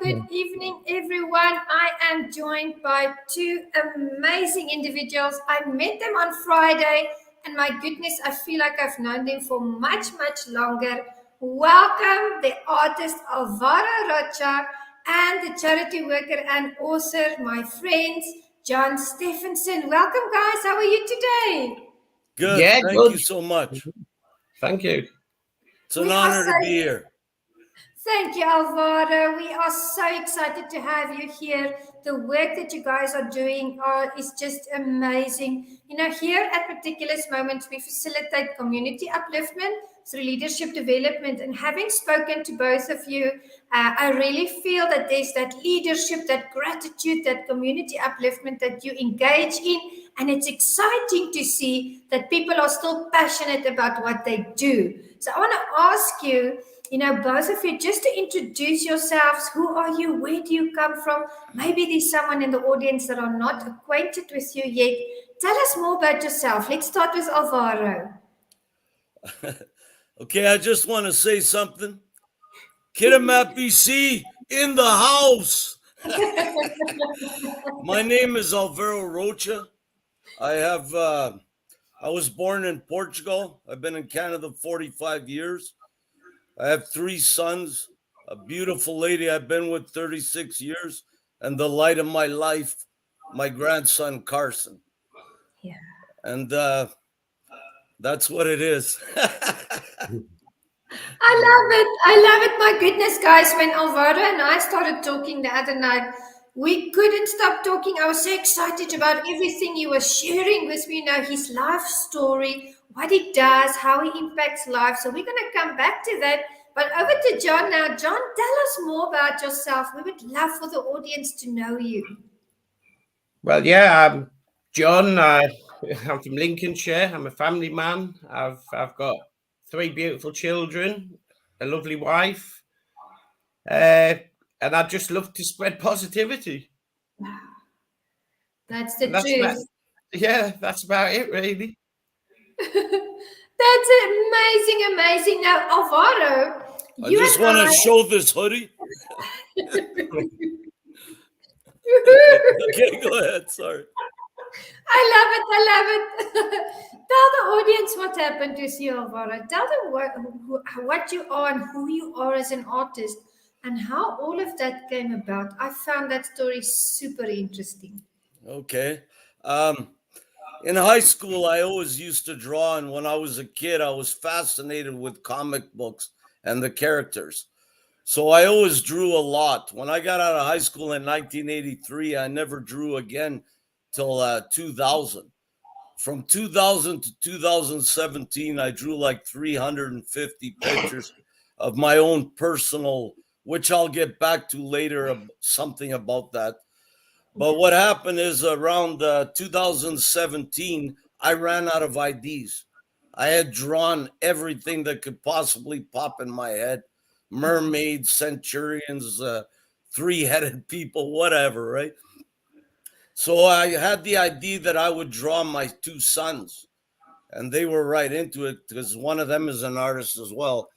good evening, everyone. I am joined by two amazing individuals. I met them on Friday, and my goodness, I feel like I've known them for much, much longer. Welcome, the artist Alvaro Rocha and the charity worker and author, my friends, John Stephenson. Welcome, guys. How are you today? Good. Yeah, Thank you so much. Thank you. It's an honor to be here. Thank you, Alvaro. We are so excited to have you here. The work that you guys are doing is just amazing. You know, here at Meticulous Moments, we facilitate community upliftment through leadership development. And having spoken to both of you, I really feel that there's that leadership, that gratitude, that community upliftment that you engage in. And it's exciting to see that people are still passionate about what they do. So I want to ask you, you know, both of you, just to introduce yourselves. Who are you? Where do you come from? Maybe there's someone in the audience that are not acquainted with you yet. Tell us more about yourself. Let's start with Alvaro. Okay, I just want to say something. Kidamap BC in the house. My name is Alvaro Rocha. I was born in Portugal. I've been in Canada 45 years. I have 3 sons, a beautiful lady I've been with 36 years, and the light of my life, my grandson, Carson. Yeah. And that's what it is. I love it. I love it. My goodness, guys, when Alvaro and I started talking the other night, we couldn't stop talking. I was so excited about everything he was sharing with me, you know, his life story, what he does, how he impacts life. So we're going to come back to that. But over to John now. John, tell us more about yourself. We would love for the audience to know you. Well, yeah, I'm John. I'm from Lincolnshire. I'm a family man. I've got 3 beautiful children, a lovely wife, and I just love to spread positivity. Wow. That's the truth. That's about it, really. That's amazing. Now, Alvaro, I just want to show this hoodie. Okay, go ahead. Sorry. I love it. Tell the audience what happened with you, Alvaro. Tell them what you are and who you are as an artist and how all of that came about. I found that story super interesting. Okay. In high school, I always used to draw, and when I was a kid, I was fascinated with comic books and the characters. So I always drew a lot. When I got out of high school in 1983, I never drew again till 2000. From 2000 to 2017, I drew like 350 pictures of my own personal, which I'll get back to later, something about that. But what happened is around 2017, I ran out of IDs. I had drawn everything that could possibly pop in my head. Mermaids, centurions, 3-headed people, whatever, right? So I had the idea that I would draw my 2 sons. And they were right into it because one of them is an artist as well.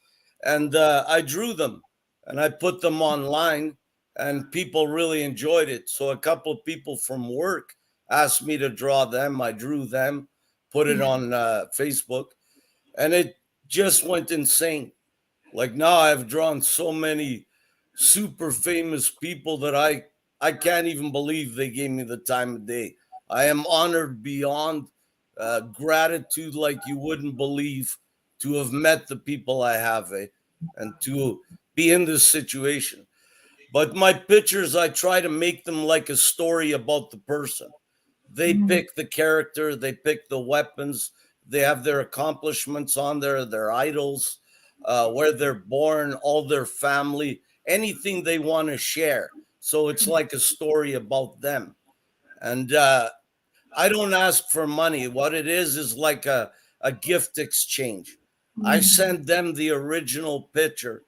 And I drew them and I put them online. And people really enjoyed it. So a couple of people from work asked me to draw them. I drew them, put it on Facebook, and it just went insane. Like now I've drawn so many super famous people that I can't even believe they gave me the time of day. I am honored beyond gratitude like you wouldn't believe to have met the people I have and to be in this situation. But my pictures, I try to make them like a story about the person. They pick the character, they pick the weapons, they have their accomplishments on there, their idols, where they're born, all their family, anything they want to share. So it's like a story about them. And I don't ask for money. What it is like a gift exchange. I send them the original picture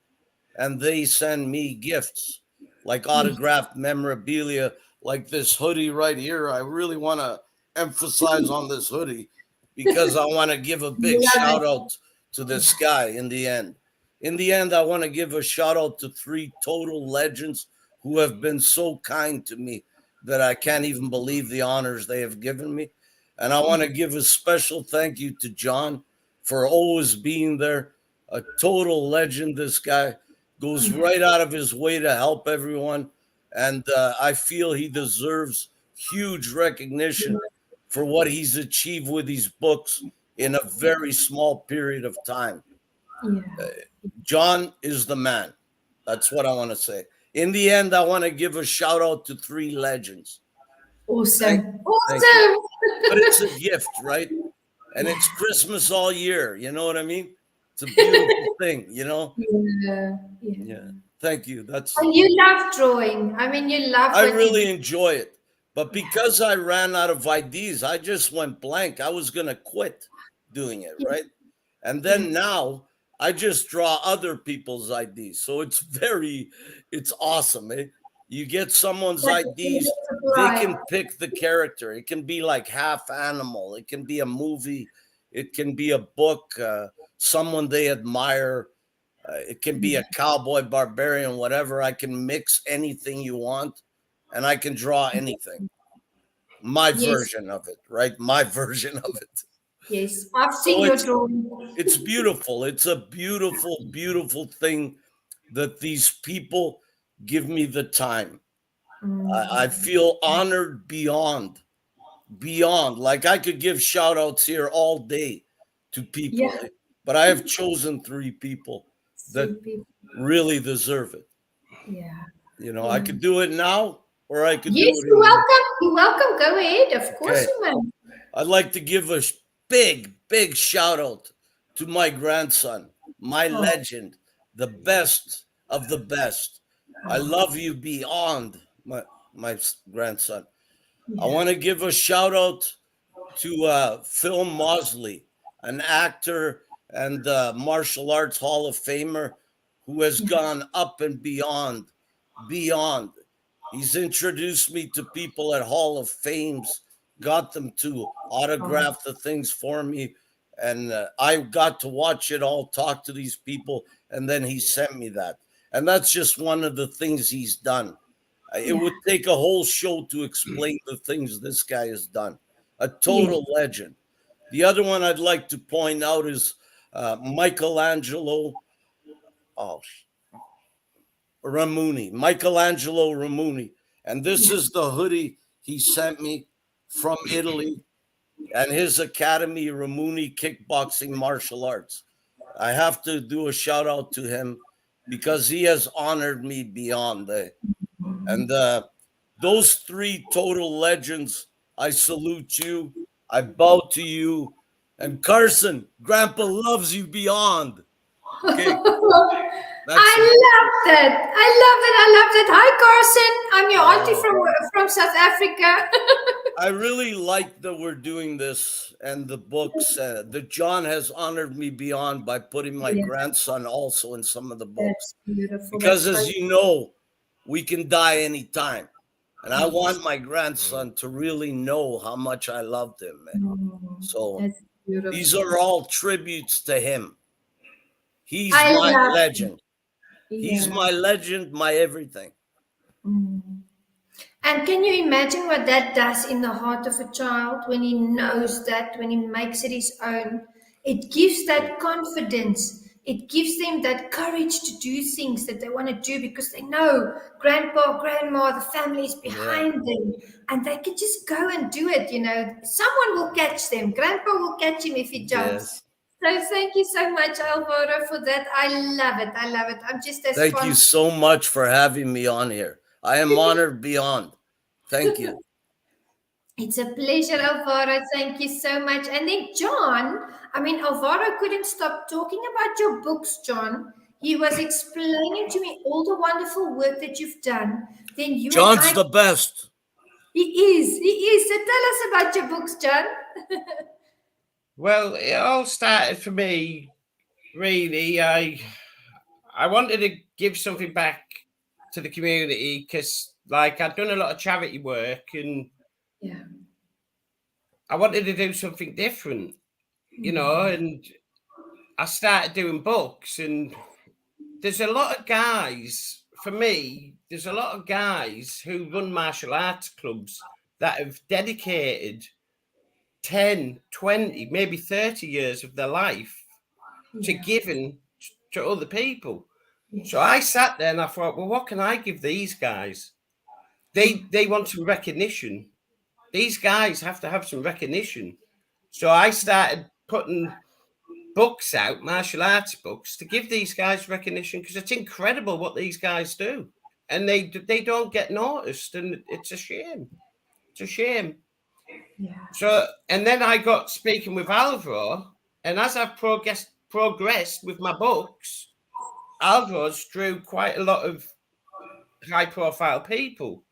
and they send me gifts, like autographed memorabilia, like this hoodie right here. I really want to emphasize on this hoodie because I want to give a big shout out to this guy in the end. In the end, I want to give a shout out to 3 total legends who have been so kind to me that I can't even believe the honors they have given me. And I want to give a special thank you to John for always being there. A total legend. This guy goes right out of his way to help everyone. And I feel he deserves huge recognition for what he's achieved with these books in a very small period of time. John is the man. That's what I want to say. In the end, I want to give a shout out to 3 legends. Awesome. Thank you. But it's a gift, right? And it's Christmas all year. You know what I mean? It's a beautiful thing, you know? Yeah. Thank you. And you love drawing. I mean, you love I really enjoy it. But because I ran out of ideas, I just went blank. I was going to quit doing it, right? And then now I just draw other people's ideas. So it's awesome. Eh? You get someone's ideas, they can pick the character. It can be like half animal. It can be a movie. It can be a book, someone they admire. It can be a cowboy, barbarian, whatever. I can mix anything you want, and I can draw anything. My version of it, right? My version of it. Yes, I've seen your drawing. It's beautiful. It's a beautiful, beautiful thing that these people give me the time. I feel honored beyond. Like I could give shout outs here all day to people, but I have chosen 3 people that really deserve it. You know, I could do it now, or I could do it. You're welcome. You're welcome. Go ahead. Of course you may. I'd like to give a big, big shout out to my grandson, my legend, the best of the best. I love you beyond, my grandson. I want to give a shout out to Phil Mosley, an actor and martial arts Hall of Famer who has gone up and beyond. He's introduced me to people at Hall of Fames, got them to autograph the things for me. And I got to watch it all, talk to these people, and then he sent me that. And that's just one of the things he's done. It would take a whole show to explain the things this guy has done. A total legend. The other one I'd like to point out is Michelangelo Ramuni. And this is the hoodie he sent me from Italy and his academy, Ramuni Kickboxing Martial Arts. I have to do a shout out to him because he has honored me beyond that. And those 3 total legends, I salute you. I bow to you. And Carson, Grandpa loves you beyond. Okay. I love that. Hi, Carson. I'm your auntie from South Africa. I really like that we're doing this and the books. That John has honored me beyond by putting my grandson also in some of the books. That's beautiful. Because as you know, we can die anytime. And I want my grandson to really know how much I loved him. So these are all tributes to him. He's my legend. He's my legend, my everything. And can you imagine what that does in the heart of a child when he knows that, when he makes it his own? It gives that confidence. It gives them that courage to do things that they want to do because they know grandpa, grandma, the family is behind them and they can just go and do it. You know, someone will catch them. Grandpa will catch him if he jumps. So thank you so much, Alvaro, for that. I love it. I'm just as Thank you so much for having me on here. I am honored beyond. Thank you. It's a pleasure, Alvaro. Thank you so much. And then John, Alvaro couldn't stop talking about your books, John. He was explaining to me all the wonderful work that you've done. Then John's the best. He is. So tell us about your books, John. Well, it all started for me, really. I wanted to give something back to the community because, I'd done a lot of charity work and I wanted to do something different, and I started doing books. And there's a lot of guys for me, there's a lot of guys who run martial arts clubs that have dedicated 10, 20, maybe 30 years of their life to giving to other people. So I sat there and I thought, well, what can I give these guys? They want some recognition. These guys have to have some recognition. So I started putting books out, martial arts books, to give these guys recognition, because it's incredible what these guys do. And they don't get noticed, and it's a shame. It's a shame. Yeah. So, and then I got speaking with Alvaro, and as I've progressed with my books, Alvaro's drew quite a lot of high-profile people.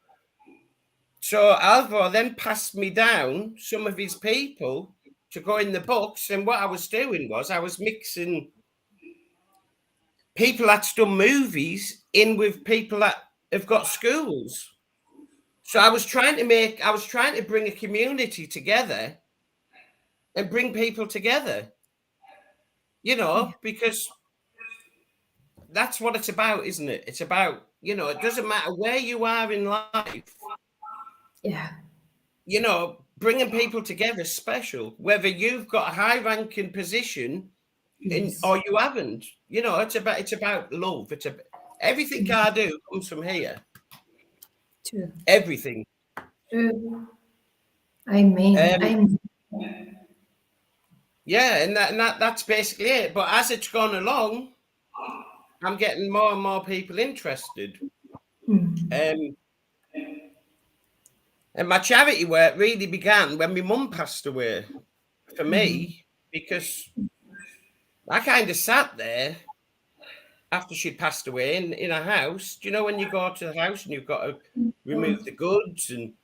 So Alvaro then passed me down some of his people to go in the books, and what I was doing was I was mixing people that's done movies in with people that have got schools. So I was trying to bring a community together and bring people together, you know, because that's what it's about, isn't it? It's about, you know, it doesn't matter where you are in life. Yeah. You know, bringing people together is special, whether you've got a high ranking position or you haven't. You know, it's about love. Everything I do comes from here. True. Everything. True. Amen. Amen. Yeah, and that's basically it. But as it's gone along, I'm getting more and more people interested. And my charity work really began when my mum passed away for me, because I kind of sat there after she'd passed away in a house. Do you know when you go to the house and you've got to remove the goods? And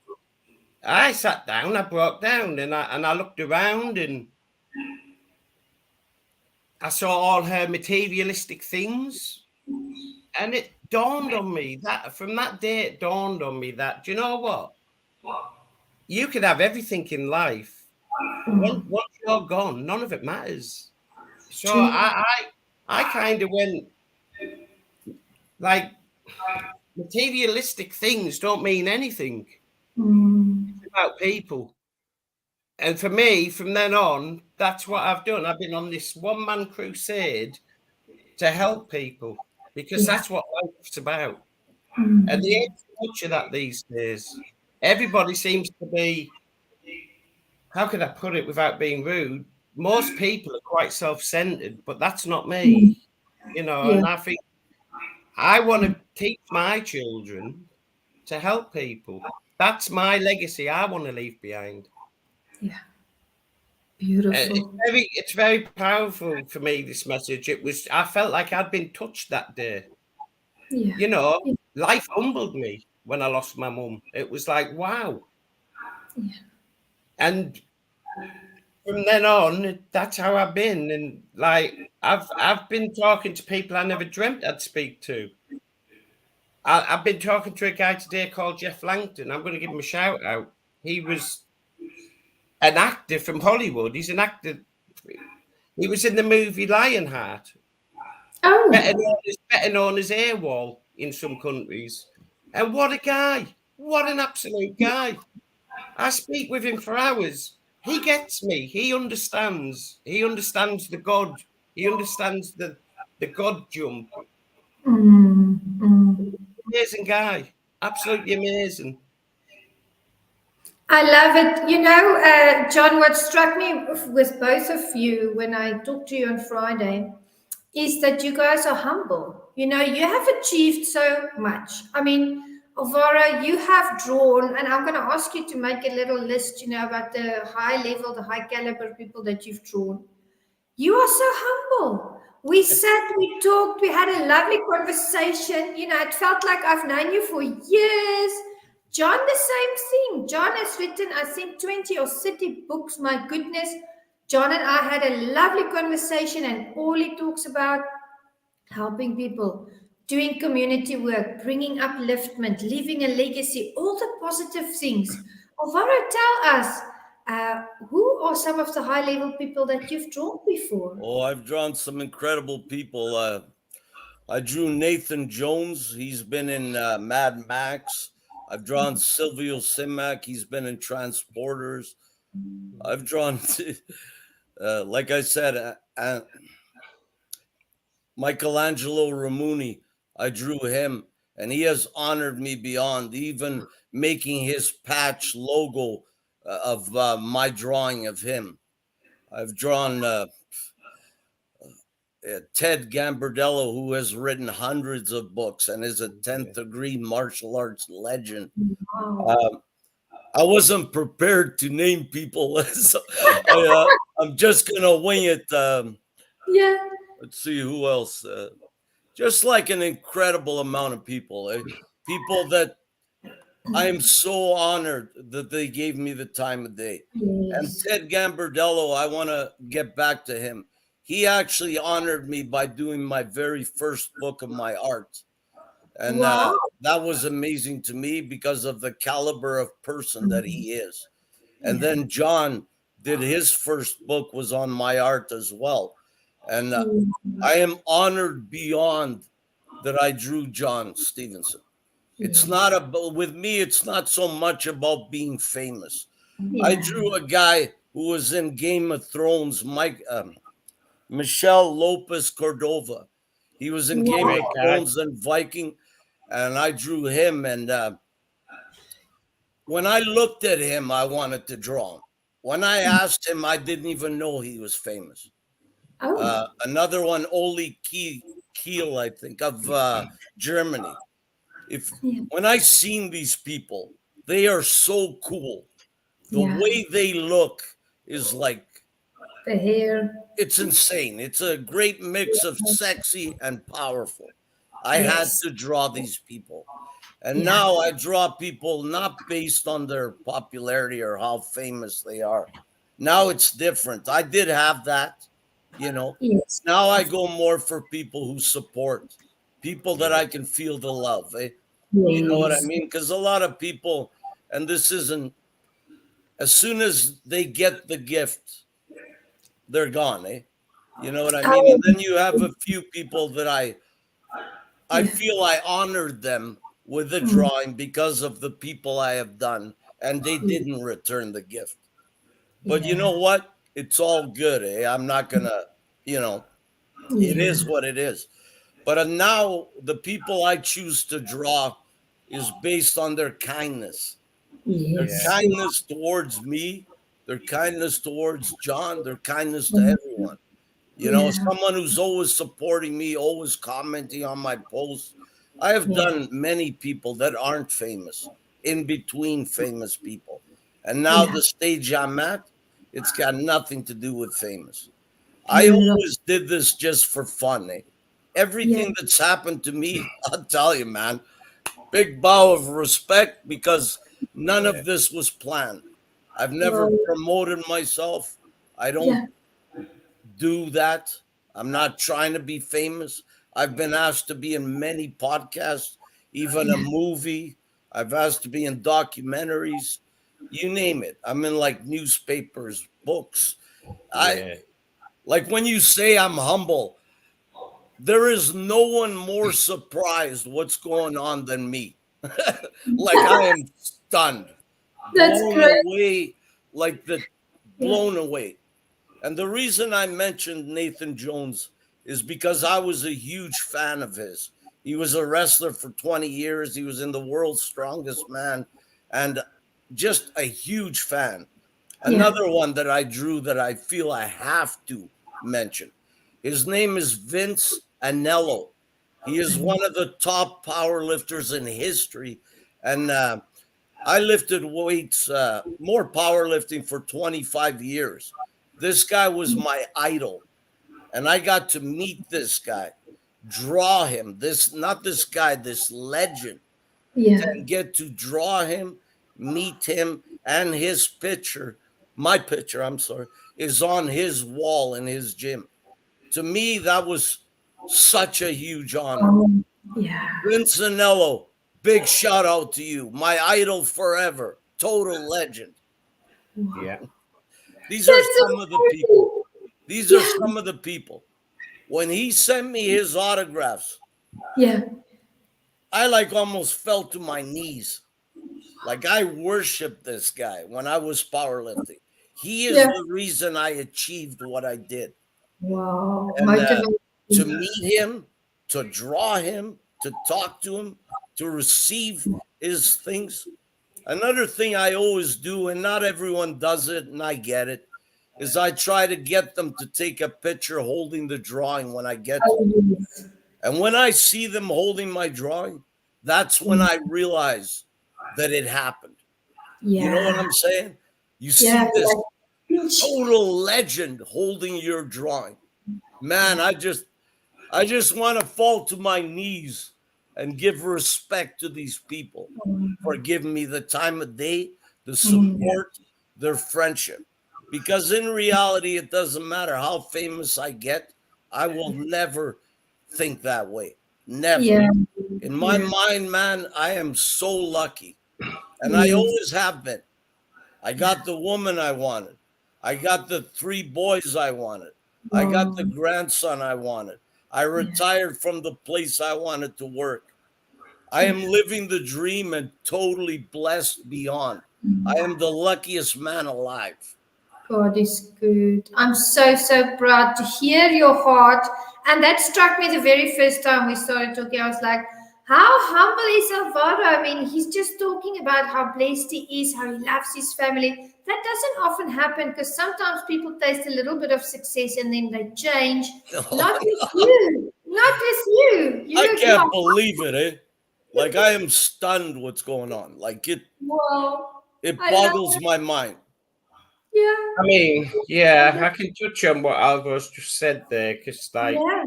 I sat down, I broke down, and I looked around, and I saw all her materialistic things. And it dawned on me that from that day, it dawned on me that, do you know what? You can have everything in life. Once you're gone, none of it matters. So I kind of went, like, materialistic things don't mean anything. It's about people. And for me, from then on, that's what I've done. I've been on this one-man crusade to help people, because that's what life's about. And there ain't too much of that these days. Everybody seems to be, how can I put it without being rude? Most people are quite self-centered, but that's not me, you know. And I think I want to teach my children to help people. That's my legacy I want to leave behind. Yeah. Beautiful. It's very powerful for me, this message. I felt like I'd been touched that day. Yeah. You know, life humbled me when I lost my mum. It was like, wow. Yeah. And from then on, that's how I've been. And like, I've been talking to people I never dreamt I'd speak to. I've been talking to a guy today called Jeff Langton. I'm going to give him a shout out. He was an actor from Hollywood. He's an actor. He was in the movie Lionheart. Oh. Better known as AWOL in some countries. And what a guy. What an absolute guy. I speak with him for hours. He gets me. He understands. He understands the God. He understands the God jump. Amazing guy. Absolutely amazing. I love it. You know, John, what struck me with both of you when I talked to you on Friday is that you guys are humble. You know, you have achieved so much. I mean, Alvaro, you have drawn, and I'm going to ask you to make a little list, you know, about the high level, the high caliber people that you've drawn. You are so humble. We sat, we talked, we had a lovely conversation. You know, it felt like I've known you for years. John, the same thing. John has written, I think, 20 or 30 books. My goodness. John and I had a lovely conversation, and all he talks about helping people, doing community work, bringing upliftment, leaving a legacy, all the positive things. Alvaro, tell us, who are some of the high-level people that you've drawn before? Oh, I've drawn some incredible people. I drew Nathan Jones. He's been in Mad Max. I've drawn Silvio Simac. He's been in Transporters. I've drawn, like I said, Michelangelo Ramuni. I drew him, and he has honored me beyond even making his patch logo of my drawing of him. I've drawn Ted Gambardello, who has written hundreds of books and is a 10th degree martial arts legend. Wow. I wasn't prepared to name people, so I'm just going to wing it. Yeah. Let's see who else. Just like an incredible amount of people, people that I am so honored that they gave me the time of day. And Yes. Ted Gambardello, I want to get back to him. He actually honored me by doing my very first book of my art. And Wow. that was amazing to me because of the caliber of person that he is. And then John did his first book was on my art as well. And I am honored beyond that I drew John Stephenson. It's not about, with me, it's not so much about being famous. I drew a guy who was in Game of Thrones, Michelle Lopez Cordova. He was in Game of Great guy. Thrones and Viking, and I drew him. And when I looked at him, I wanted to draw him. When I asked him, I didn't even know he was famous. Oh. Another one, Oli Kiel, I think, of Germany. When I seen these people, they are so cool. The way they look is like The hair. it's insane. It's a great mix of sexy and powerful. I had to draw these people. And now I draw people not based on their popularity or how famous they are. Now it's different. I did have that, you know. Yes. Now I go more for people who support, people that I can feel the love. You know what I mean? Because a lot of people, and this isn't, as soon as they get the gift, they're gone, You know what I mean? And then you have a few people that I feel I honored them with the drawing because of the people I have done, and they didn't return the gift. But you know what? It's all good, I'm not gonna, it is what it is. But now the people I choose to draw is based on their kindness. Their Yes. kindness towards me, their kindness towards John, their kindness to everyone. Someone who's always supporting me, always commenting on my posts. I have done many people that aren't famous, in between famous people. And now the stage I'm at, it's got nothing to do with famous. I always did this just for fun. Everything that's happened to me, I'll tell you, man, big bow of respect because none of this was planned. I've never promoted myself. I don't do that. I'm not trying to be famous. I've been asked to be in many podcasts, even a movie. I've asked to be in documentaries. You name it. I'm in like newspapers, books. Like when you say I'm humble, there is no one more surprised what's going on than me. Like I am stunned, That's blown great. away, blown away. And the reason I mentioned Nathan Jones is because I was a huge fan of his. He was a wrestler for 20 years. He was in the World's Strongest Man and just a huge fan. Another one that I drew that I feel I have to mention. His name is Vince Anello. He is one of the top power lifters in history. And I lifted weights, more powerlifting for 25 years. This guy was my idol. And I got to meet this guy, draw him, not this guy, this legend. And get to draw him, meet him, and his picture, my picture, I'm sorry, is on his wall in his gym. To me, that was such a huge honor. Vince Anello, big shout out to you. My idol forever. Total legend. These are some of the people. These are some of the people. When he sent me his autographs, Yeah. I like almost fell to my knees. Like I worshiped this guy when I was powerlifting. He is Yeah. the reason I achieved what I did. Wow. And to Motivation. meet him, to draw him, to talk to him, to receive his things. Another thing I always do, and not everyone does it, and I get it, is I try to get them to take a picture holding the drawing when I get to Oh, them. yes. And when I see them holding my drawing, that's when I realize that it happened. You know what Yeah. I'm saying? You Yeah. see this Like, total legend holding your drawing. Man, yeah. I just want to fall to my knees and give respect to these people for giving me the time of day, the Mm. support, their friendship. Because in reality, it doesn't matter how famous I get, I will never think that way. Never. Yeah. In my Yeah. mind, man, I am so lucky. And I Yes. always have been. I got the woman I wanted. I got the 3 boys I wanted. I got the Wow. grandson I wanted. I Yeah. retired from the place I wanted to work. I am living the dream and totally blessed beyond. I am the luckiest man alive. God is good. I'm so, so proud to hear your heart. And that struck me the very first time we started talking. I was like, how humble is Alvaro? I mean, he's just talking about how blessed he is, how he loves his family. That doesn't often happen because sometimes people taste a little bit of success and then they change. Not with you. Not with you. I You can't are. believe it, eh? Like I am stunned what's going on. Like Wow. it I love boggles it. my mind. Yeah. I mean, yeah, I can touch on what Alvaro's just said there because, like, Yeah.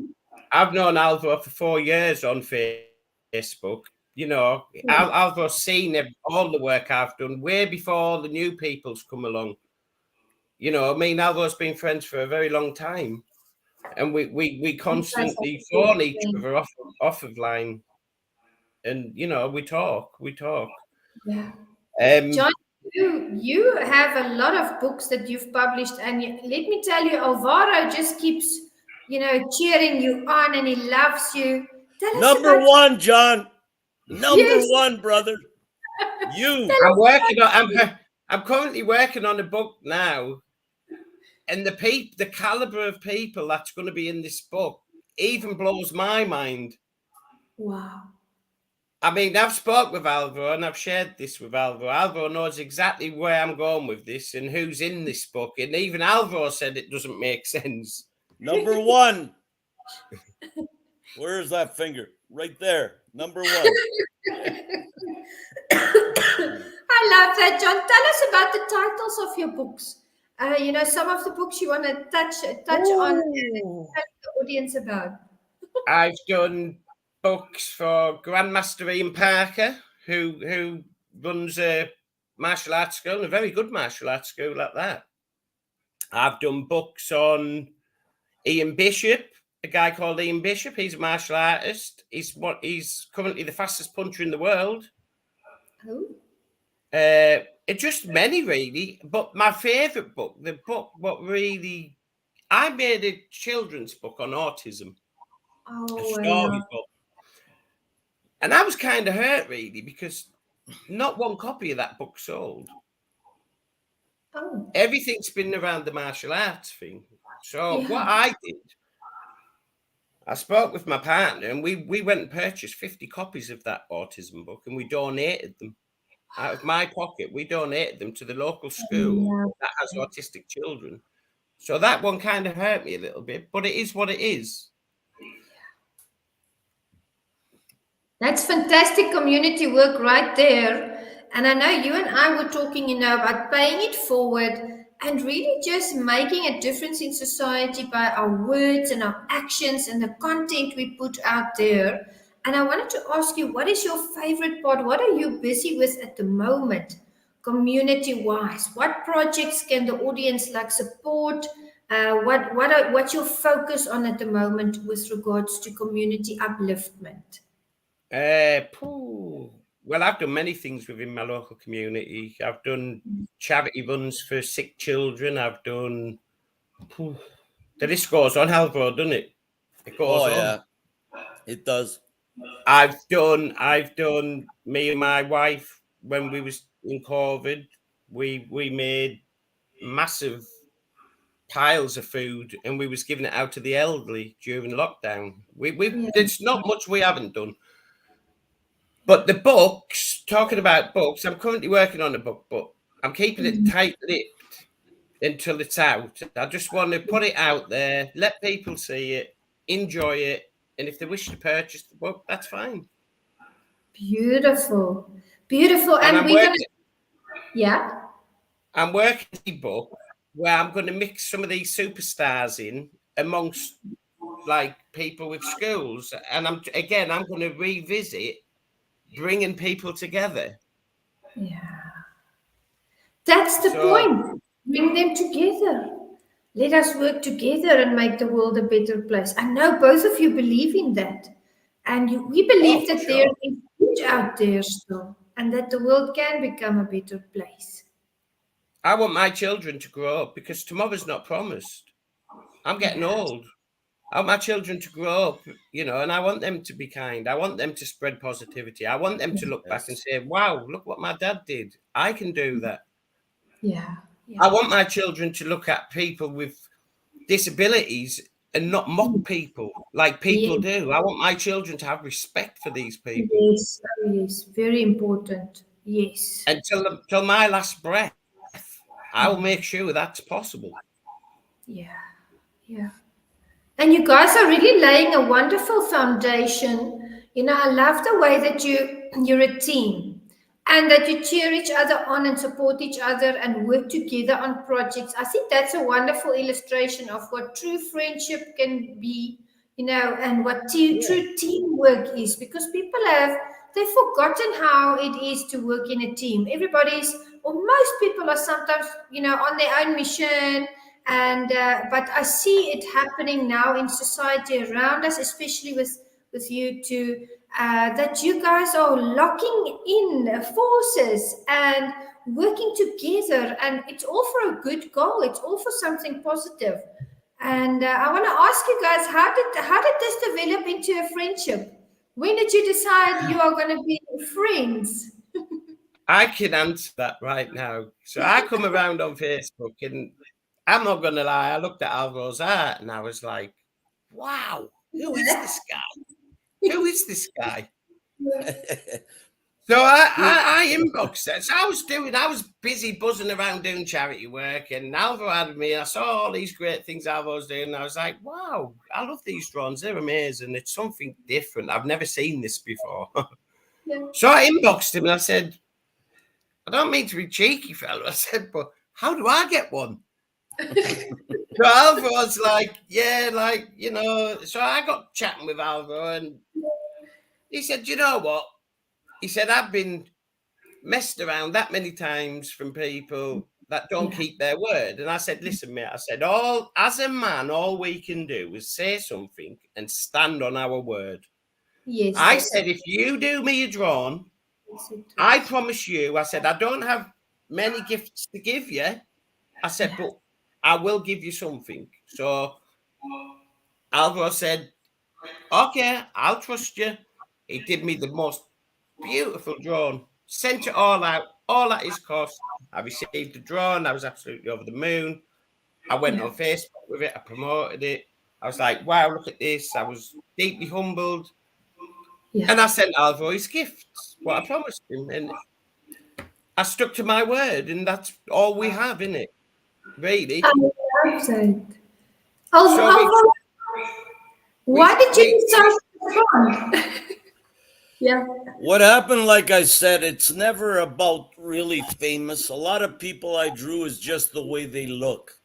I've known Alvaro for 4 years on Facebook. You know, Alvaro's seen all the work I've done way before the new people's come along. You know, me and Alvaro's been friends for a very long time, and we constantly phone each other off of line, and you know, we talk. Yeah. Um, John, you have a lot of books that you've published, and let me tell you, Alvaro just keeps, cheering you on, and he loves you. Tell us Number about one, John. Number yes. one, brother. You. Tell I'm us about working on. I'm currently working on a book now, and the caliber of people that's going to be in this book even blows my mind. wow. I mean, I've spoke with Alvaro and I've shared this with Alvaro. Alvaro knows exactly where I'm going with this and who's in this book, and even Alvaro said it doesn't make sense. Number one. Where is that finger? Right there. Number one. I love that, John. Tell us about the titles of your books. Some of the books you want to touch on and Ooh. tell the audience about. I've done books for Grandmaster Ian Parker, who runs a martial arts school, a very good martial arts school at that. I've done books on Ian Bishop, a guy called Ian Bishop. He's a martial artist. He's currently the fastest puncher in the world. Oh. It's just many really, but my favourite book, I made a children's book on autism, a Oh, I story love. book, and I was kind of hurt really because not one copy of that book sold. Oh, Everything's been around the martial arts thing. So yeah. what I did, I spoke with my partner and we went and purchased 50 copies of that autism book and we donated them out of my pocket. We donated them to the local school Yeah. that has autistic children. So that one kind of hurt me a little bit, but it is what it is. That's fantastic community work right there. And I know you and I were talking, about paying it forward and really just making a difference in society by our words and our actions and the content we put out there. And I wanted to ask you, what is your favorite part? What are you busy with at the moment, community wise? What projects can the audience like support? What's your focus on at the moment with regards to community upliftment? Well, I've done many things within my local community. I've done charity runs for sick children. I've done. The list goes on, Alvaro, doesn't it? It goes Oh on. yeah, it does. I've done me and my wife when we was in COVID, we made massive piles of food and we was giving it out to the elderly during lockdown. We Yeah. There's not much we haven't done. But the books, talking about books, I'm currently working on a book, but I'm keeping it tight-lipped until it's out. I just want to put it out there, let people see it, enjoy it, and if they wish to purchase the book, that's fine. Beautiful. Beautiful. And And we're going to, yeah. I'm working a book where I'm going to mix some of these superstars in amongst like people with schools, and I'm going to revisit bringing people together. Yeah. That's the So point. Bring them together. Let us work together and make the world a better place. I know both of you believe in that. And we believe that there is good out there still, and that the world can become a better place. I want my children to grow up because tomorrow's not promised. I'm getting old. I want my children to grow up, and I want them to be kind. I want them to spread positivity. I want them to look back and say, wow, look what my dad did. I can do that. Yeah. I want my children to look at people with disabilities and not mock people like people do. I want my children to have respect for these people. Yes, yes, very important. Yes. Until my last breath, I will make sure that's possible. Yeah, yeah. And you guys are really laying a wonderful foundation. I love the way that you're a team and that you cheer each other on and support each other and work together on projects. I think that's a wonderful illustration of what true friendship can be, and what true teamwork is, because they've forgotten how it is to work in a team. Everybody's, or most people are sometimes, on their own mission. And but I see it happening now in society around us, especially with you two, that you guys are locking in forces and working together, and it's all for a good goal. It's all for something positive. And I want to ask you guys, how did this develop into a friendship? When did you decide you are going to be friends? I can answer that right now. So I come around on Facebook, and I'm not going to lie, I looked at Alvaro's art and I was like, wow, who is this guy? Who is this guy? So I inboxed it. So I was busy buzzing around doing charity work, and Alvaro had me. I saw all these great things Alvaro's doing, and I was like, wow, I love these drawings. They're amazing. It's something different. I've never seen this before. So I inboxed him and I said, I don't mean to be cheeky, fella. I said, but how do I get one? So Alvaro's like, yeah, So I got chatting with Alvaro, and he said, you know what? He said, I've been messed around that many times from people that don't keep their word. And I said, listen, mate, I said, as a man, all we can do is say something and stand on our word. Yes. I said, if you do me a drawing, I promise you, I said, I don't have many gifts to give you. I said, but I will give you something. So Alvaro said, okay, I'll trust you. He did me the most beautiful drawing, sent it all out, all at his cost. I received the drawing. I was absolutely over the moon. I went on Facebook with it. I promoted it. I was like, wow, look at this. I was deeply humbled. Yeah. And I sent Alvaro his gifts, what I promised him. And I stuck to my word. And that's all we have, isn't it? Really. I love that. Why did you decide to run? Yeah. What happened, like I said, it's never about really famous. A lot of people I drew is just the way they look.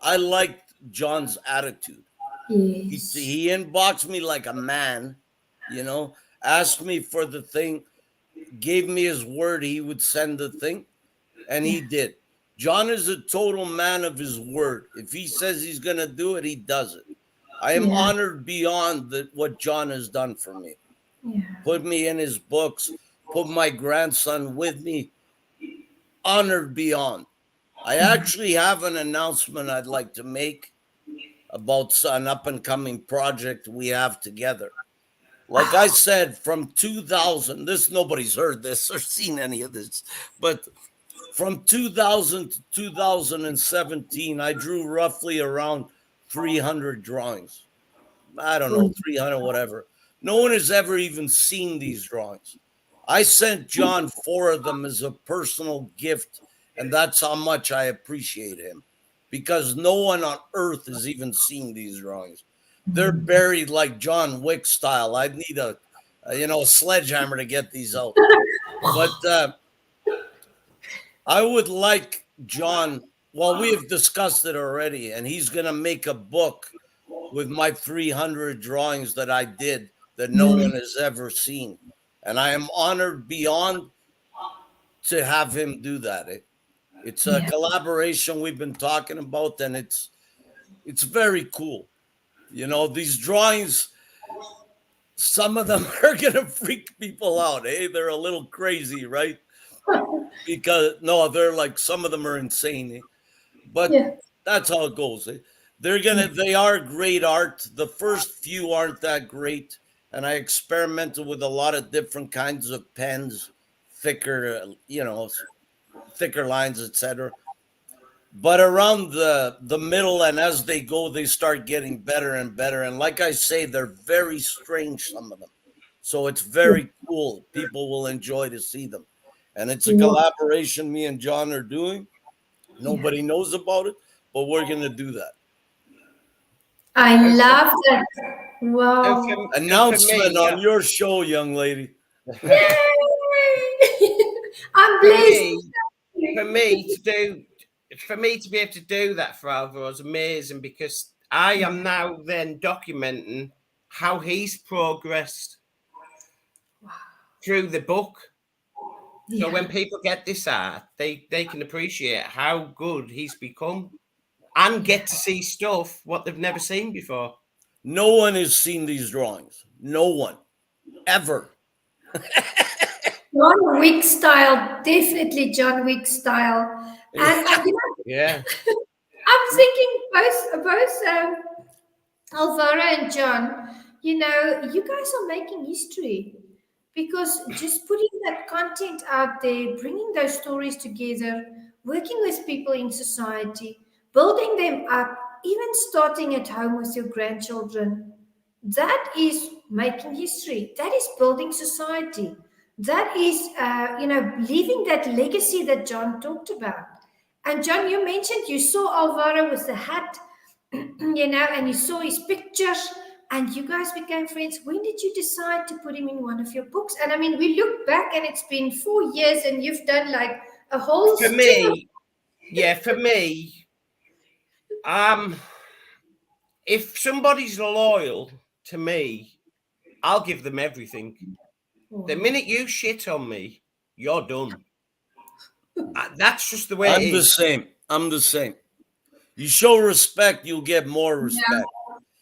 I liked John's attitude. Yes. He inboxed me like a man, asked me for the thing, gave me his word he would send the thing, and he did. John is a total man of his word. If he says he's going to do it, he does it. I am honored beyond what John has done for me. Yeah. Put me in his books, put my grandson with me. Honored beyond. I actually have an announcement I'd like to make about an up and coming project we have together. Like I said, from 2000, nobody's heard this or seen any of this, but from 2000 to 2017, I drew roughly around 300 drawings. I don't know, 300, whatever. No one has ever even seen these drawings. I sent John 4 of them as a personal gift, and that's how much I appreciate him, because no one on earth has even seen these drawings. They're buried like John Wick style. I'd need a sledgehammer to get these out. But I would like John. Well, we have discussed it already, and he's going to make a book with my 300 drawings that I did that no one has ever seen. And I am honored beyond to have him do that. It's a collaboration we've been talking about, and it's very cool. These drawings, some of them are going to freak people out. Hey, they're a little crazy, right? Because they're like, some of them are insane. But that's how it goes. They are great art. The first few aren't that great. And I experimented with a lot of different kinds of pens, thicker lines, etc. But around the middle and as they go, they start getting better and better. And like I say, they're very strange, some of them. So it's very cool. People will enjoy to see them. And it's a collaboration me and John are doing. Nobody knows about it, but we're going to do that. I love that. Wow. Announcement on your show, young lady. Yay! I'm blessed. For me to be able to do that for Alvaro is amazing, because I am now then documenting how he's progressed through the book. So when people get this art, they can appreciate how good he's become and get to see stuff what they've never seen before. No one has seen these drawings. No one. Ever. John Wick style. Definitely John Wick style. And I'm thinking both Alvaro and John, you guys are making history, because just putting that content out there, bringing those stories together, working with people in society, building them up, even starting at home with your grandchildren, that is making history. That is building society. That is, leaving that legacy that John talked about. And John, you mentioned you saw Alvaro with the hat, and you saw his pictures, and you guys became friends. When did you decide to put him in one of your books? And I mean, we look back and it's been 4 years, and you've done like a whole. For me, if somebody's loyal to me, I'll give them everything. The minute you shit on me, you're done. That's just the way it is. I'm the same. You show respect, you'll get more respect.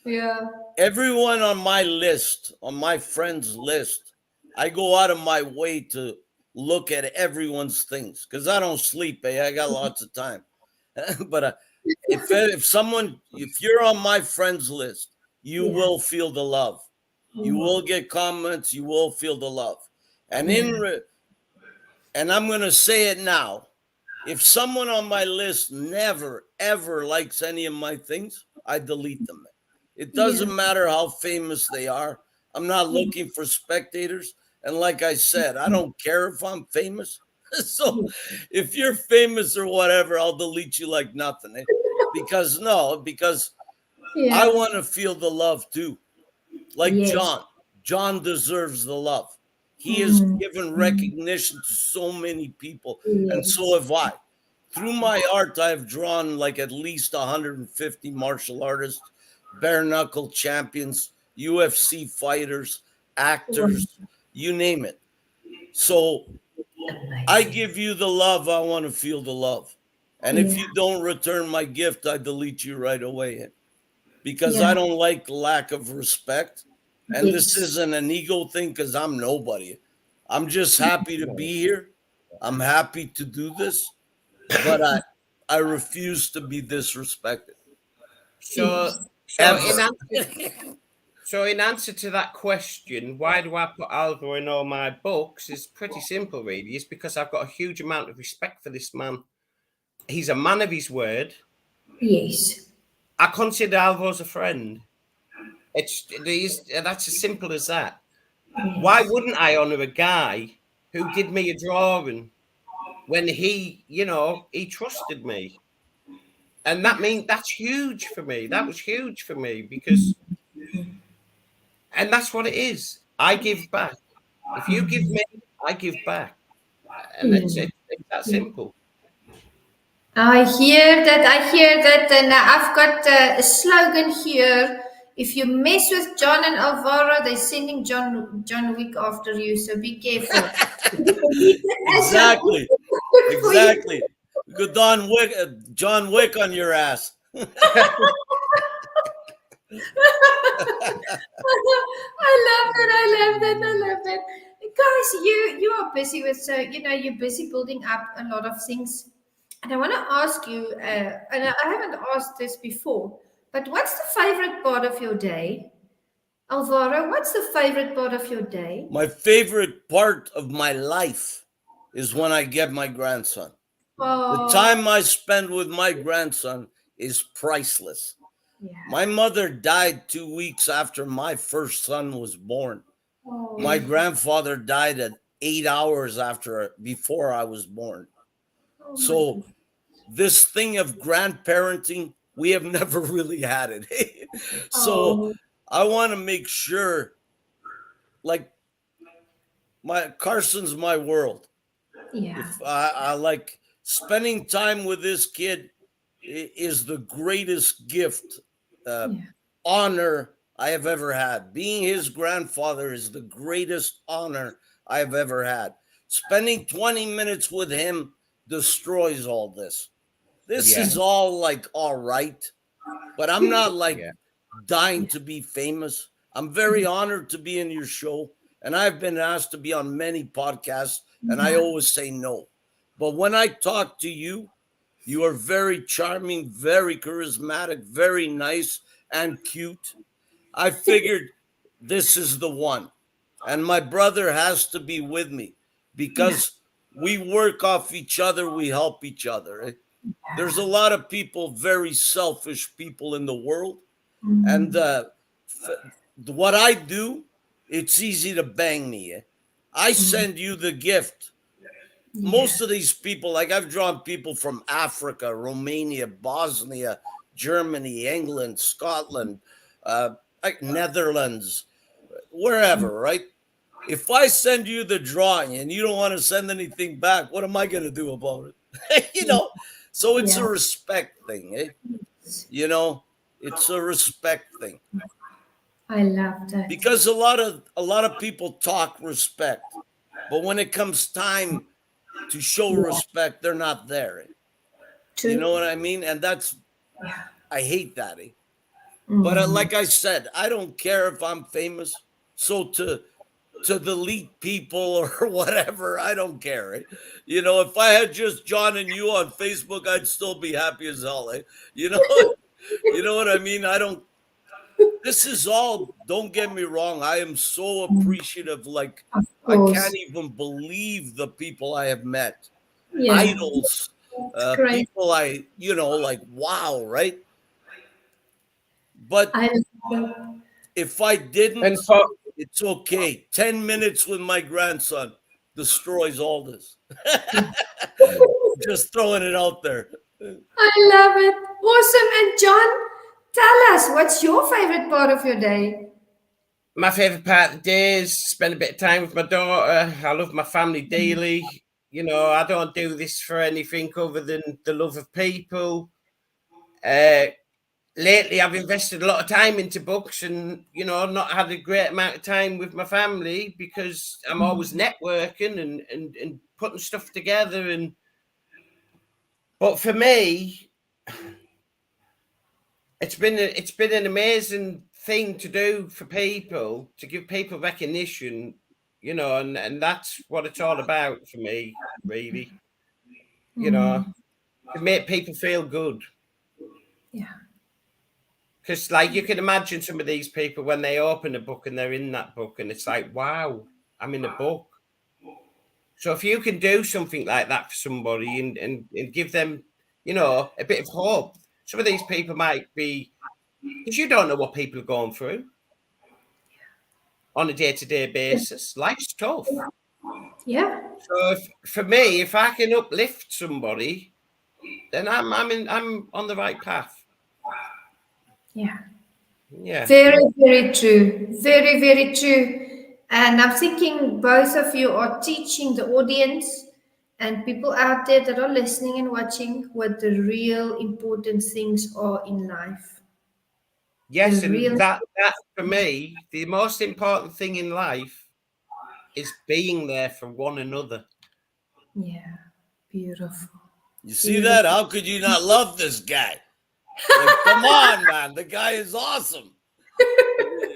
Yeah. Everyone on my list, on my friends list, I go out of my way to look at everyone's things, because I don't sleep. I got lots of time. But if you're on my friends list, you will feel the love. You will get comments. You will feel the love. And and I'm going to say it now. If someone on my list never, ever likes any of my things, I delete them. It doesn't matter how famous they are. I'm not looking for spectators. And like I said, I don't care if I'm famous. So if you're famous or whatever, I'll delete you like nothing. Because I want to feel the love too. Like John. John deserves the love. He has given recognition to so many people, and so have I. Through my art, I've drawn like at least 150 martial artists, bare knuckle champions, UFC fighters, actors, you name it. So I give you the love. I want to feel the love. And if you don't return my gift, I delete you right away. Because I don't like lack of respect. And this isn't an ego thing, because I'm nobody. I'm just happy to be here. I'm happy to do this. But I refuse to be disrespected. So So in answer to that question, why do I put Alvaro in all my books? Is pretty simple, really. It's because I've got a huge amount of respect for this man. He's a man of his word. Yes. I consider Alvaro as a friend. That's as simple as that. Why wouldn't I honour a guy who did me a drawing when he trusted me? And that's huge for me. That was huge for me because, and that's what it is. I give back. If you give me, I give back. And it's that simple. I hear that. I hear that. And I've got a slogan here. If you mess with John and Alvaro, they're sending John Wick after you. So be careful. Exactly. Exactly. Good John Wick on your ass. I love that. Guys, you are busy with you're busy building up a lot of things. And I want to ask you, and I haven't asked this before, but what's the favorite part of your day? Alvaro, what's the favorite part of your day? My favorite part of my life is when I get my grandson. The time I spend with my grandson is priceless. Yeah. My mother died 2 weeks after my first son was born. Oh. My grandfather died at 8 hours before I was born. So this thing of grandparenting, we have never really had it. So I want to make sure, like, Carson's my world. Yeah. If I like spending time with this kid is the greatest gift, honor I have ever had. Being his grandfather is the greatest honor I have ever had. Spending 20 minutes with him destroys all this. This is all like all right, but I'm not like dying to be famous. I'm very honored to be in your show, and I've been asked to be on many podcasts, and I always say no. But when I talk to you, you are very charming, very charismatic, very nice, and cute. I figured this is the one. And my brother has to be with me because we work off each other, we help each other. There's a lot of people, very selfish people in the world. And what I do, it's easy to bang me. I send you the gift. Most of these people, like I've drawn people from Africa, Romania, Bosnia, Germany, England, Scotland, like Netherlands, wherever, right? If I send you the drawing and you don't want to send anything back, what am I going to do about it? So it's a respect thing, it's a respect thing. I love that. Because a lot of people talk respect, but when it comes time to show respect, they're not there. True. You know what I mean? And I hate that. But like I said, I don't care if I'm famous. So to delete people or whatever, I don't care. If I had just John and you on Facebook, I'd still be happy as hell. You know what I mean? This is all, don't get me wrong, I am so appreciative. Like, I can't even believe the people I have met. Idols, people like, wow, right? But if I didn't, it's okay. 10 minutes with my grandson destroys all this. Just throwing it out there. I love it. Awesome. And John, tell us, what's your favorite part of your day? My favorite part of the day is spend a bit of time with my daughter. I love my family daily. I don't do this for anything other than the love of people. Lately, I've invested a lot of time into books and, not had a great amount of time with my family because I'm always networking and putting stuff together. But for me, it's been an amazing thing to do for people, to give people recognition, and that's what it's all about for me, really. To make people feel good. Yeah. Because, like, you can imagine some of these people when they open a book and they're in that book, and it's like, wow, I'm in a book. So if you can do something like that for somebody and give them, you know, a bit of hope, some of these people might be, because you don't know what people are going through on a day-to-day basis. Life's tough. Yeah. So for me, if I can uplift somebody, then I'm on the right path. Yeah. Yeah. Very, very true. Very, very true. And I'm thinking both of you are teaching the audience and people out there that are listening and watching what the real important things are in life. Yes, The and real, that for me, the most important thing in life is being there for one another. yeah, beautiful. You see that? How could you not love this guy? Like, come on, man. The guy is awesome.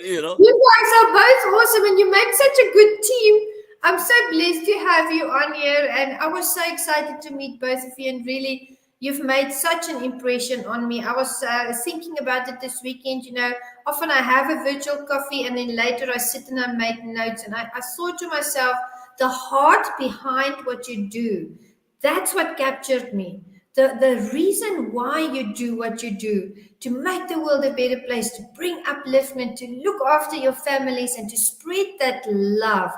You know? You guys are both awesome and you make such a good team. I'm so blessed to have you on here, and I was so excited to meet both of you. And really, you've made such an impression on me. I was thinking about it this weekend. You know, often I have a virtual coffee, and then later I sit and I make notes. And I thought to myself, the heart behind what you do, that's what captured me. The reason why you do what you do, to make the world a better place, to bring upliftment, to look after your families, and to spread that love,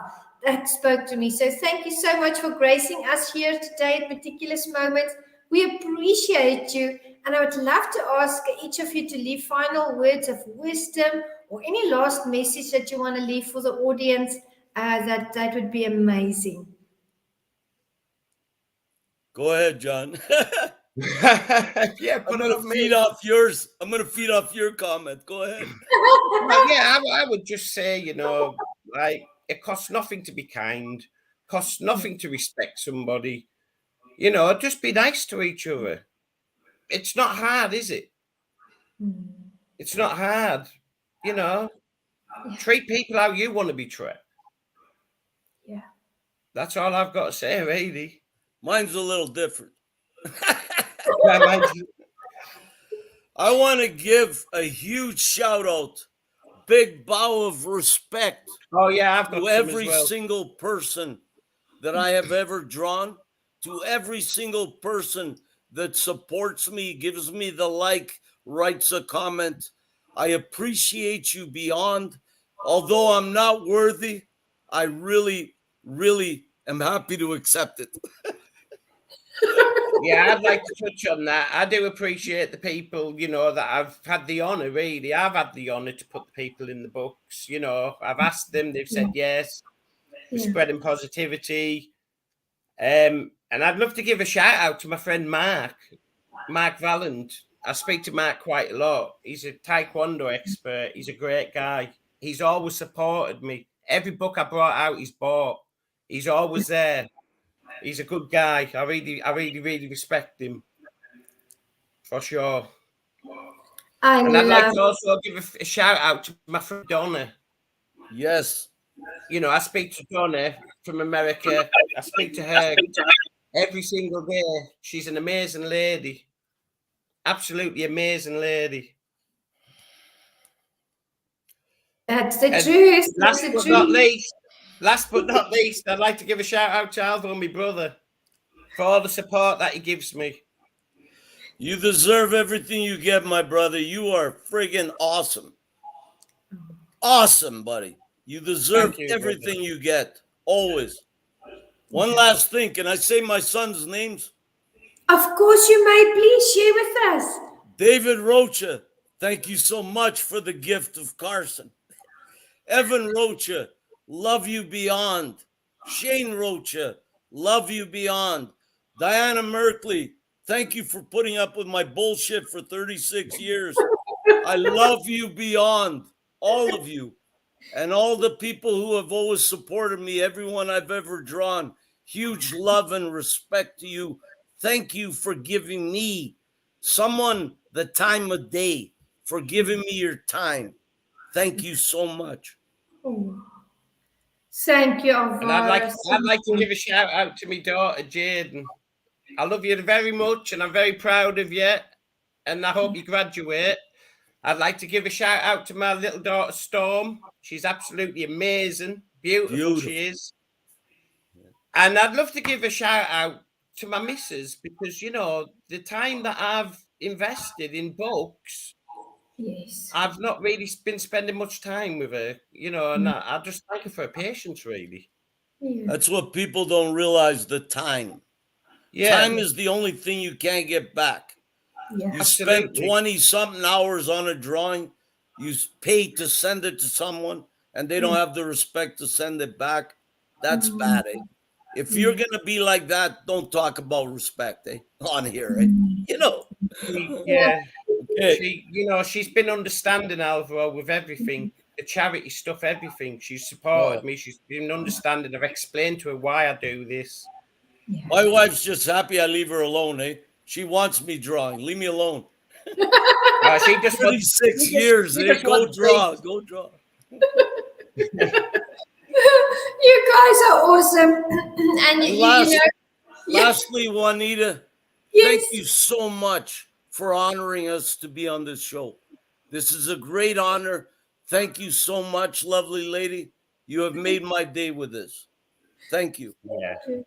that spoke to me. So thank you so much for gracing us here today at Meticulous Moments. We appreciate you, and I would love to ask each of you to leave final words of wisdom or any last message that you want to leave for the audience. That would be amazing. Go ahead, John. Yeah, I'm put it gonna on feed me. off yours. I'm gonna feed off your comment. Go ahead. Well, yeah, I would just say, you know, like, it costs nothing to be kind, costs nothing to respect somebody. You know, just be nice to each other. It's not hard, is it? It's not hard. You know, treat people how you want to be treated. Yeah. That's all I've got to say, really. Mine's a little different. Yeah, mine's- I want to give a huge shout out, big bow of respect Oh, yeah, I've got to some as every well. single person that I have ever drawn, to every single person that supports me, gives me the like, writes a comment. I appreciate you beyond. Although I'm not worthy, I really, really am happy to accept it. Yeah, I'd like to touch on that. I do appreciate the people, you know, that I've had the honour, really. I've had the honour to put the people in the books. You know, I've asked them, they've said yes. We're Yeah. spreading positivity. And I'd love to give a shout out to my friend Mark Valland. I speak to Mark quite a lot. He's a Taekwondo expert. He's a great guy. He's always supported me. Every book I brought out, he's bought. He's always there. He's a good guy. I really respect him, for sure. And I'd like to also give a shout out to my friend Donna. Yes. You know, I speak to Donna from America. I speak to her every single day. She's an amazing lady. Absolutely amazing lady. That's the And truth. last That's the but not least, I'd like to give a shout out to Alvaro, my brother, for all the support that he gives me. You deserve everything you get, my brother. You are friggin' awesome. Awesome, buddy. You deserve Thank you, everything brother. you get. Always. One last thing. Can I say my son's names? Of course you may. Please share with us. David Rocha, thank you so much for the gift of Carson. Evan Rocha, love you beyond. Shane Rocha, love you beyond. Diana Merkley, thank you for putting up with my bullshit for 36 years. I love you beyond, all of you. And all the people who have always supported me, everyone I've ever drawn, huge love and respect to you. Thank you for giving me, someone, the time of day, for giving me your time. Thank you so much. Oh. Thank you, Alvaro. And I'd like to give a shout out to my daughter Jaden. I love you very much, and I'm very proud of you. And I hope you graduate. I'd like to give a shout out to my little daughter, Storm. She's absolutely amazing. Beautiful. She is. And I'd love to give a shout out to my missus because, you know, the time that I've invested in books, Yes, I've not really been spending much time with her, you know, and I just thank her for her patience, really. yeah. That's what people don't realize, the time. Yeah. Time is the only thing you can't get back. Yeah. You Absolutely. spend 20-something hours on a drawing, you paid to send it to someone, and they don't have the respect to send it back. That's bad, eh? If you're going to be like that, don't talk about respect, eh? On here, eh? You know. Yeah. Okay. She's been understanding, Alvaro, with everything, the charity stuff, everything. She's supported me. She's been understanding. I've explained to her why I do this. Yeah. My wife's just happy I leave her alone, eh? She wants me drawing. Leave me alone. She just 36 years, eh? Go draw. You guys are awesome. And lastly, Juanita, thank you so much for honoring us to be on this show. This is a great honor. Thank you so much, lovely lady. You have made my day with this. Thank you. Yeah.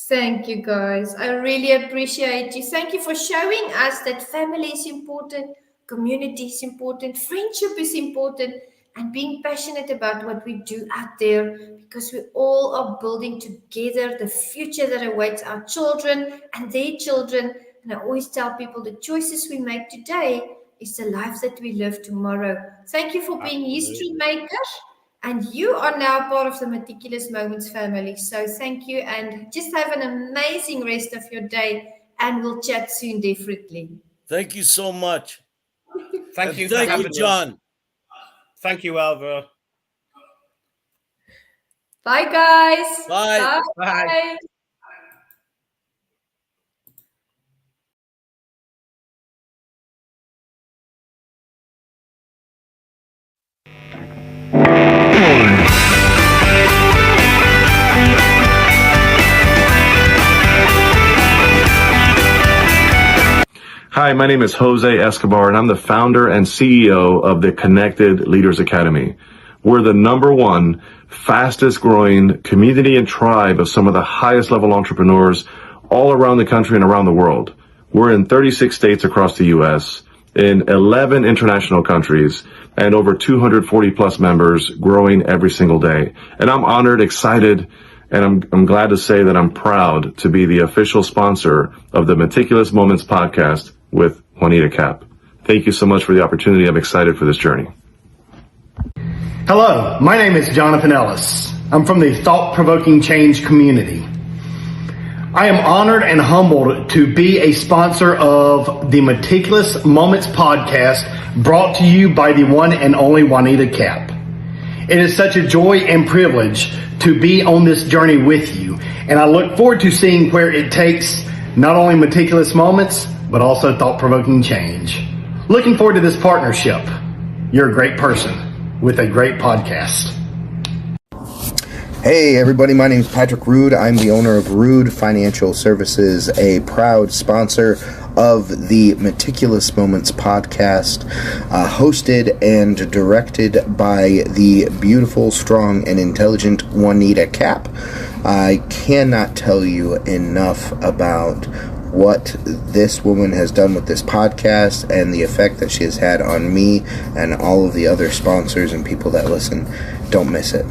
Thank you, guys. I really appreciate you. Thank you for showing us that family is important, community is important, friendship is important, and being passionate about what we do out there, because we all are building together the future that awaits our children and their children. And I always tell people the choices we make today is the life that we live tomorrow. Thank you for being history makers. And you are now part of the Meticulous Moments family. So thank you, and just have an amazing rest of your day, and we'll chat soon, definitely. Thank you so much. Thank you, John. Thank you, Alvaro. Bye, guys. Bye. Bye. Hi, my name is Jose Escobar, and I'm the founder and CEO of the Connected Leaders Academy. We're the #1 fastest growing community and tribe of some of the highest level entrepreneurs all around the country and around the world. We're in 36 states across the U.S., in 11 international countries, and over 240 plus members growing every single day. And I'm honored, excited, and I'm glad to say that I'm proud to be the official sponsor of the Meticulous Moments podcast with Juanita Kapp. Thank you so much for the opportunity. I'm excited for this journey. Hello, my name is Jonathan Ellis. I'm from the Thought-Provoking Change community. I am honored and humbled to be a sponsor of the Meticulous Moments podcast, brought to you by the one and only Juanita Kapp. It is such a joy and privilege to be on this journey with you, and I look forward to seeing where it takes not only Meticulous Moments, but also thought-provoking change. Looking forward to this partnership. You're a great person with a great podcast. Hey everybody, my name is Patrick Rude. I'm the owner of Rude Financial Services, a proud sponsor of the Meticulous Moments podcast, hosted and directed by the beautiful, strong, and intelligent Juanita Kapp. I cannot tell you enough about what this woman has done with this podcast and the effect that she has had on me and all of the other sponsors and people that listen. Don't miss it.